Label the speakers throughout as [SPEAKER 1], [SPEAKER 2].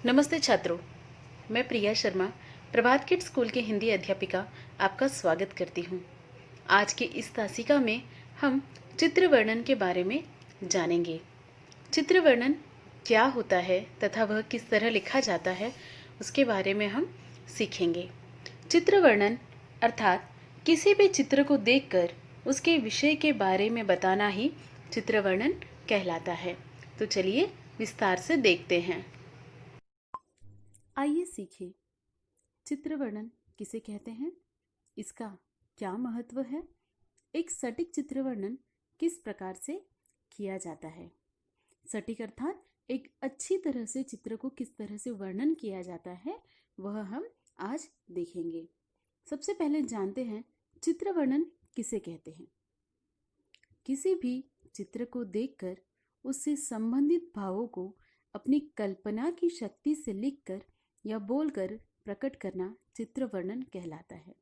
[SPEAKER 1] नमस्ते छात्रों, मैं प्रिया शर्मा प्रभात किड स्कूल की हिंदी अध्यापिका आपका स्वागत करती हूँ। आज की इस तासिका में हम चित्र वर्णन के बारे में जानेंगे। चित्र वर्णन क्या होता है तथा वह किस तरह लिखा जाता है, उसके बारे में हम सीखेंगे। चित्र वर्णन अर्थात किसी भी चित्र को देखकर उसके विषय के बारे में बताना ही चित्र वर्णन कहलाता है। तो चलिए विस्तार से देखते हैं। आइए सीखें, चित्र वर्णन किसे कहते हैं, इसका क्या महत्व है, एक सटीक चित्र वर्णन किस प्रकार से किया जाता है। सटीक अर्थात एक अच्छी तरह से चित्र को किस तरह से वर्णन किया जाता है, वह हम आज देखेंगे। सबसे पहले जानते हैं चित्र वर्णन किसे कहते हैं। किसी भी चित्र को देखकर उससे संबंधित भावों को अपनी कल्पना की शक्ति से लिखकर या बोलकर प्रकट करना चित्र वर्णन कहलाता है।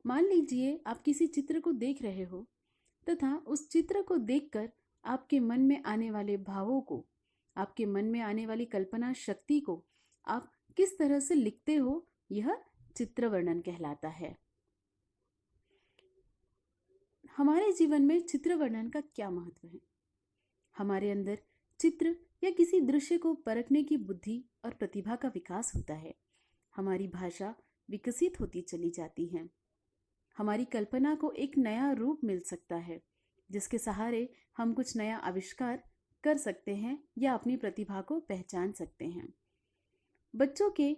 [SPEAKER 1] मान लीजिए आप किसी चित्र को देख रहे हो तथा उस चित्र को देखकर आपके मन में आने वाले भावों को, आपके मन में आने वाली कल्पना शक्ति को आप किस तरह से लिखते हो, यह चित्र वर्णन कहलाता है। हमारे जीवन में चित्र वर्णन का क्या महत्व है। हमारे अंदर चित्र या किसी दृश्य को परखने की बुद्धि और प्रतिभा का विकास होता है। हमारी भाषा विकसित होती चली जाती है। हमारी कल्पना को एक नया रूप मिल सकता है, जिसके सहारे हम कुछ नया आविष्कार कर सकते हैं या अपनी प्रतिभा को पहचान सकते हैं। बच्चों के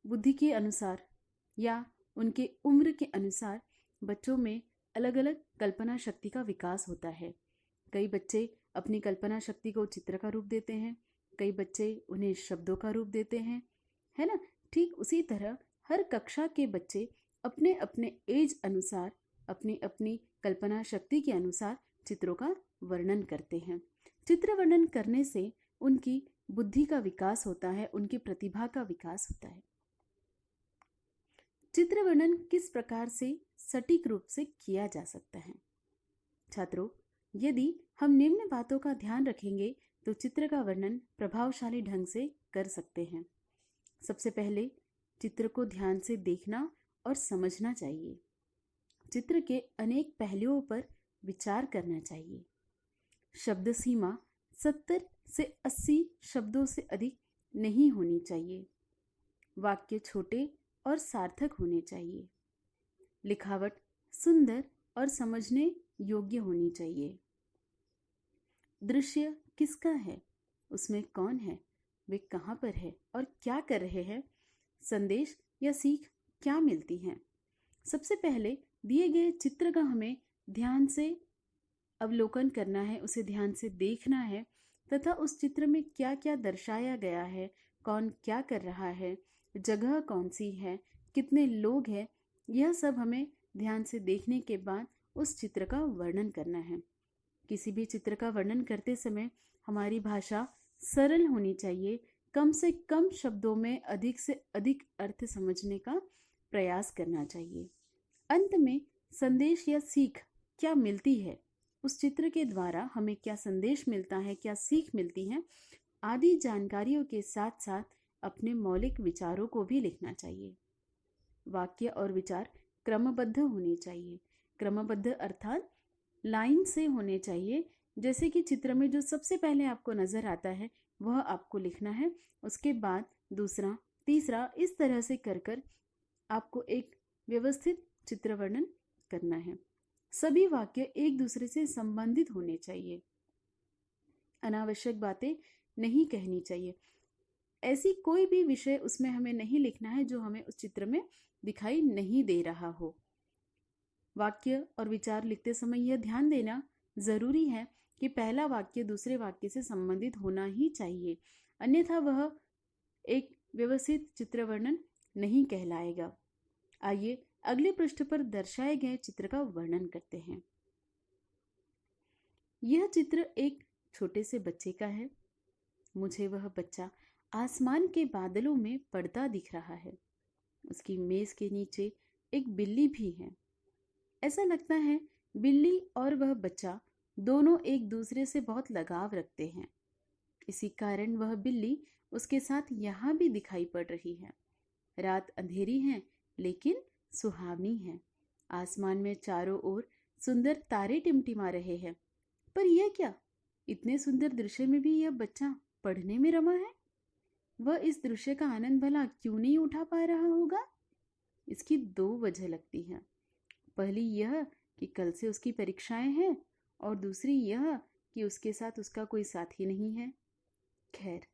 [SPEAKER 1] बुद्धि के अनुसार या उनके उम्र के अनुसार बच्चों में अलग अलग कल्पना शक्ति का विकास होता है। कई बच्चे अपनी कल्पना शक्ति को चित्र का रूप देते हैं, कई बच्चे उन्हें शब्दों का रूप देते हैं, है ना। ठीक उसी तरह हर कक्षा के बच्चे अपने अपने एज अनुसार, अपनी अपनी कल्पना शक्ति के अनुसार चित्रों का वर्णन करते हैं। चित्र वर्णन करने से उनकी बुद्धि का विकास होता है, उनकी प्रतिभा का विकास होता है। चित्र वर्णन किस प्रकार से सटीक रूप से किया जा सकता है। छात्रों, यदि हम निम्न बातों का ध्यान रखेंगे तो चित्र का वर्णन प्रभावशाली ढंग से कर सकते हैं। सबसे पहले चित्र को ध्यान से देखना और समझना चाहिए। चित्र के अनेक पहलुओं पर विचार करना चाहिए। शब्द सीमा 70 से 80 शब्दों से अधिक नहीं होनी चाहिए। वाक्य छोटे और सार्थक होने चाहिए। लिखावट सुंदर और समझने योग्य होनी चाहिए। दृश्य किसका है, उसमें कौन है, वे कहाँ पर है और क्या कर रहे हैं, संदेश या सीख क्या मिलती है। सबसे पहले दिए गए चित्र का हमें ध्यान से अवलोकन करना है, उसे ध्यान से देखना है तथा उस चित्र में क्या क्या दर्शाया गया है, कौन क्या कर रहा है, जगह कौन सी है, कितने लोग हैं, यह सब हमें ध्यान से देखने के बाद उस चित्र का वर्णन करना है। किसी भी चित्र का वर्णन करते समय हमारी भाषा सरल होनी चाहिए। कम से कम शब्दों में अधिक से अधिक अर्थ समझने का प्रयास करना चाहिए। अंत में संदेश या सीख क्या मिलती है, उस चित्र के द्वारा हमें क्या संदेश मिलता है, क्या सीख मिलती है, आदि जानकारियों के साथ साथ अपने मौलिक विचारों को भी लिखना चाहिए। वाक्य और विचार क्रमबद्ध होने चाहिए। क्रमबद्ध अर्थात लाइन से होने चाहिए। जैसे कि चित्र में जो सबसे पहले आपको नजर आता है वह आपको लिखना है, उसके बाद दूसरा, तीसरा, इस तरह से कर कर आपको एक व्यवस्थित चित्र वर्णन करना है। सभी वाक्य एक दूसरे से संबंधित होने चाहिए। अनावश्यक बातें नहीं कहनी चाहिए। ऐसी कोई भी विषय उसमें हमें नहीं लिखना है जो हमें उस चित्र में दिखाई नहीं दे रहा हो। वाक्य और विचार लिखते समय यह ध्यान देना जरूरी है कि पहला वाक्य दूसरे वाक्य से संबंधित होना ही चाहिए, अन्यथा वह एक व्यवस्थित चित्र वर्णन नहीं कहलाएगा। आइए अगले पृष्ठ पर दर्शाए गए चित्र का वर्णन करते हैं। यह चित्र एक छोटे से बच्चे का है। मुझे वह बच्चा आसमान के बादलों में पड़ता दिख रहा है। उसकी मेज के नीचे एक बिल्ली भी है। ऐसा लगता है बिल्ली और वह बच्चा दोनों एक दूसरे से बहुत लगाव रखते हैं। इसी कारण वह बिल्ली उसके साथ यहाँ भी दिखाई पड़ रही है। रात अंधेरी है लेकिन सुहावनी है। आसमान में चारों ओर सुंदर तारे टिमटिमा रहे हैं। पर यह क्या? इतने सुंदर दृश्य में भी यह बच्चा पढ़ने में रमा है। वह इस दृश्य का आनंद भला क्यों नहीं उठा पा रहा होगा? इसकी दो वजह लगती हैं। पहली यह कि कल से उसकी परीक्षाएं हैं और दूसरी यह कि उसके साथ उसका कोई साथी नहीं है। खैर,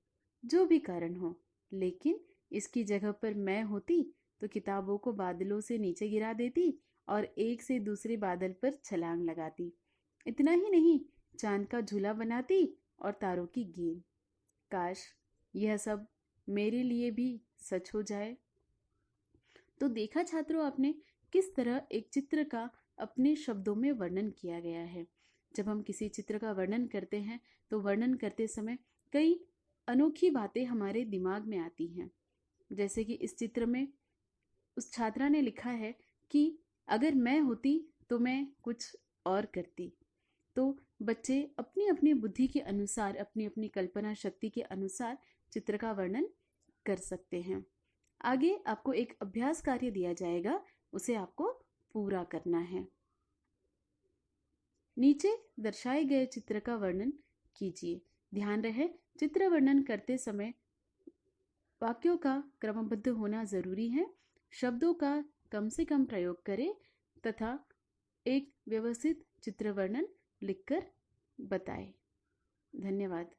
[SPEAKER 1] जो भी कारण हो, लेकिन इसकी जगह पर मैं होती तो किताबों को बादलों से नीचे गिरा देती और एक से दूसरे बादल पर छलांग लगाती। इतना ही नहीं, चांद का झूला बनाती और तारों की गेंद। काश यह सब मेरे लिए भी सच हो जाए। तो देखा छात्रों आपने किस तरह एक चित्र का अपने शब्दों में वर्णन किया गया है। जब हम किसी चित्र का वर्णन करते हैं तो वर्णन करते समय कई अनोखी बातें हमारे दिमाग में आती हैं। जैसे कि इस चित्र में उस छात्रा ने लिखा है कि अगर मैं होती तो मैं कुछ और करती। तो बच्चे अपनी अपनी बुद्धि के अनुसार, अपनी अपनी कल्पना शक्ति के अनुसार चित्र का वर्णन कर सकते हैं। आगे आपको एक अभ्यास कार्य दिया जाएगा, उसे आपको पूरा करना है। नीचे दर्शाए गए चित्र का वर्णन कीजिए। ध्यान रहे, चित्र वर्णन करते समय वाक्यों का क्रमबद्ध होना जरूरी है। शब्दों का कम से कम प्रयोग करें तथा एक व्यवस्थित चित्र वर्णन लिखकर बताएं। धन्यवाद।